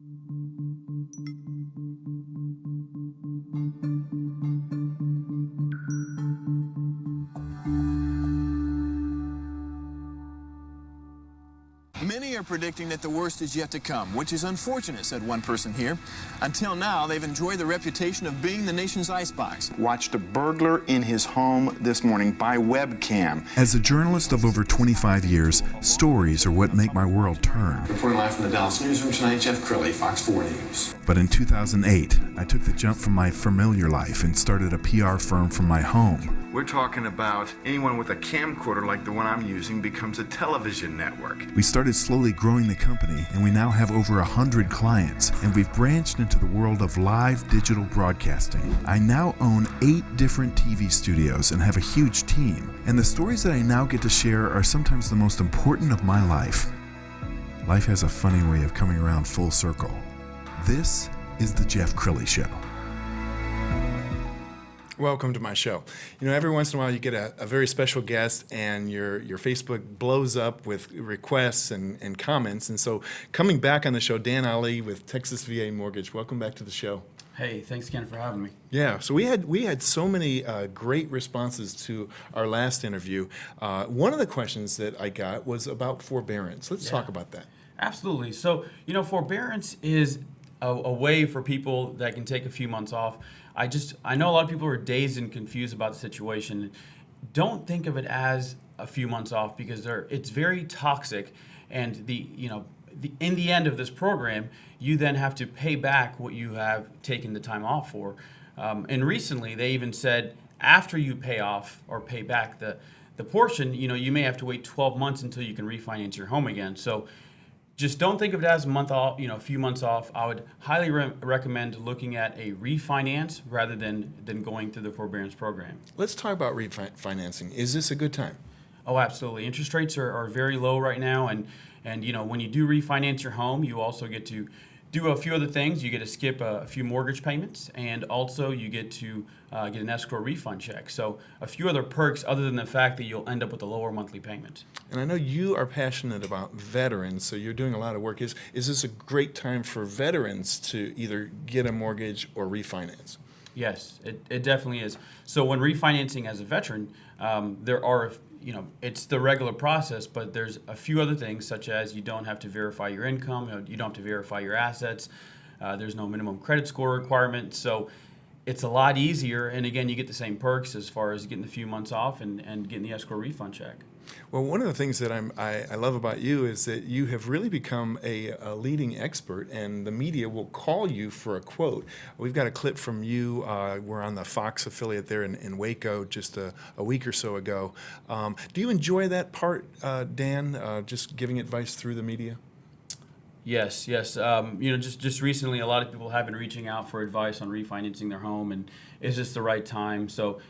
Many are predicting that the worst is yet to come, which is unfortunate, said one person here. Until now, they've enjoyed the reputation of being the nation's icebox. Watched a burglar in his home this morning by webcam. As a journalist of over 25 years, stories are what make my world turn. Reporting live from the Dallas newsroom tonight, Jeff Crilley, Fox 4 News. But in 2008, I took the jump from my familiar life and started a PR firm from my home. We're talking about anyone with a camcorder like the one I'm using becomes a television network. We started slowly growing the company, and we now have over 100 clients, and we've branched into the world of live digital broadcasting. I now own 8 different TV studios and have a huge team, and the stories that I now get to share are sometimes the most important of my life. Life has a funny way of coming around full circle. This is the Jeff Crilley Show. Welcome to my show. You know, every once in a while you get a very special guest and your Facebook blows up with requests and comments. And so coming back on the show, Dan Ali with Texas VA Mortgage. Welcome back to the show. Hey, thanks again for having me. Yeah, so we had so many great responses to our last interview. One of the questions that I got was about forbearance. Let's talk about that. Absolutely. So, you know, forbearance is a way for people that can take a few months off. I know a lot of people are dazed and confused about the situation. Don't think of it as a few months off because it's very toxic, and in the end of this program, you then have to pay back what you have taken the time off for. And recently, they even said after you pay off or pay back the portion, you may have to wait 12 months until you can refinance your home again. So just don't think of it as a month off, a few months off. I would highly recommend looking at a refinance rather than going through the forbearance program. Let's talk about refinancing. Is this a good time? Oh, absolutely. Interest rates are very low right now, and when you do refinance your home, you also get to do a few other things. You get to skip a few mortgage payments, and also you get to get an escrow refund check. So a few other perks other than the fact that you'll end up with a lower monthly payment. And I know you are passionate about veterans, so you're doing a lot of work. Is this a great time for veterans to either get a mortgage or refinance? Yes, it definitely is. So when refinancing as a veteran, there are, it's the regular process, but there's a few other things, such as you don't have to verify your income, you don't have to verify your assets, there's no minimum credit score requirement, so it's a lot easier, and again, you get the same perks as far as getting a few months off and getting the escrow refund check. Well, one of the things that I love about you is that you have really become a leading expert, and the media will call you for a quote. We've got a clip from you. We're on the Fox affiliate there in Waco just a week or so ago. Do you enjoy that part, Dan, just giving advice through the media? Yes. Just recently, a lot of people have been reaching out for advice on refinancing their home, and is this the right time? So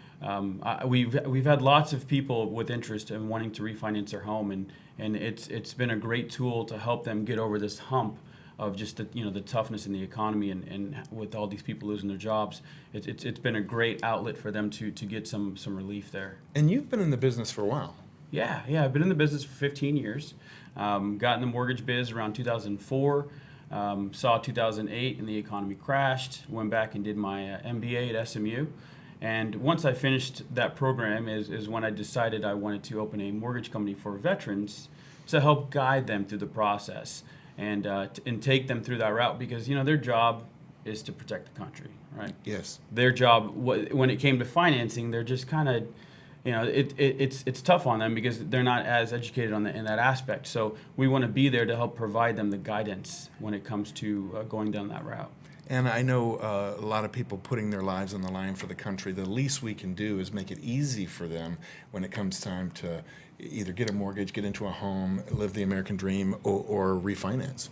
we've had lots of people with interest in wanting to refinance their home, and it's been a great tool to help them get over this hump of just the toughness in the economy, and with all these people losing their jobs, it's been a great outlet for them to get some relief there. And you've been in the business for a while. Yeah, I've been in the business for 15 years. Got in the mortgage biz around 2004. Saw 2008 and the economy crashed. Went back and did my MBA at SMU. And once I finished that program is when I decided I wanted to open a mortgage company for veterans to help guide them through the process and take them through that route, because their job is to protect the country, right? Yes. Their job, when it came to financing, they're just kind of, it's tough on them because they're not as educated in that aspect. So we want to be there to help provide them the guidance when it comes to going down that route. And I know a lot of people putting their lives on the line for the country. The least we can do is make it easy for them when it comes time to either get a mortgage, get into a home, live the American dream, or refinance.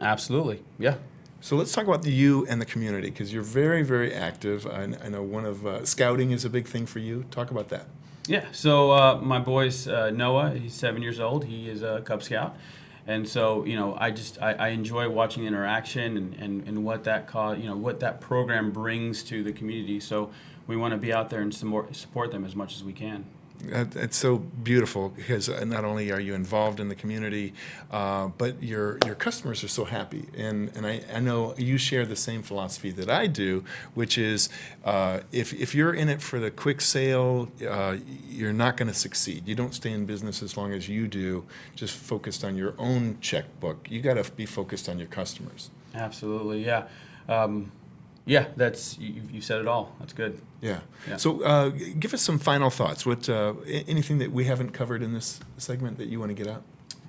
Absolutely, yeah. So let's talk about you and the community, because you're very, very active. I know one of scouting is a big thing for you. Talk about that. Yeah, so my boy's Noah, he's 7 years old. He is a Cub Scout. And so, I enjoy watching the interaction and what that program brings to the community. So we want to be out there and support them as much as we can. It's so beautiful because not only are you involved in the community, but your customers are so happy. And I know you share the same philosophy that I do, which is if you're in it for the quick sale, you're not going to succeed. You don't stay in business as long as you do, just focused on your own checkbook. You got to be focused on your customers. Absolutely, yeah. Yeah, that's you said it all. That's good. Yeah. Yeah. So give us some final thoughts. What anything that we haven't covered in this segment that you want to get out?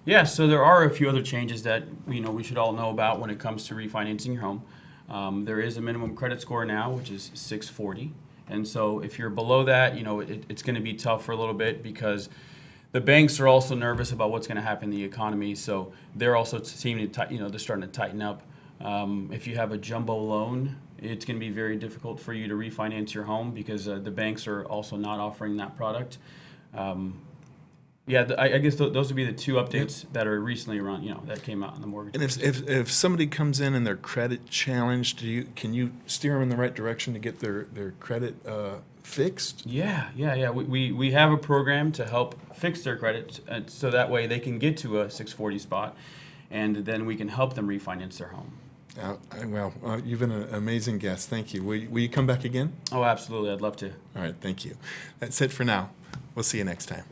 Yeah, so there are a few other changes that we should all know about when it comes to refinancing your home. There is a minimum credit score now, which is 640, and so if you're below that, it's going to be tough for a little bit because the banks are also nervous about what's going to happen in the economy. So they're also seeming to they're starting to tighten up. If you have a jumbo loan, it's going to be very difficult for you to refinance your home because the banks are also not offering that product. I guess those would be the two updates that are recently around, that came out in the mortgage. And if somebody comes in and they're credit challenged, can you steer them in the right direction to get their credit fixed? Yeah. We have a program to help fix their credit so that way they can get to a 640 spot, and then we can help them refinance their home. You've been an amazing guest. Thank you. Will you come back again? Oh, absolutely. I'd love to. All right. Thank you. That's it for now. We'll see you next time.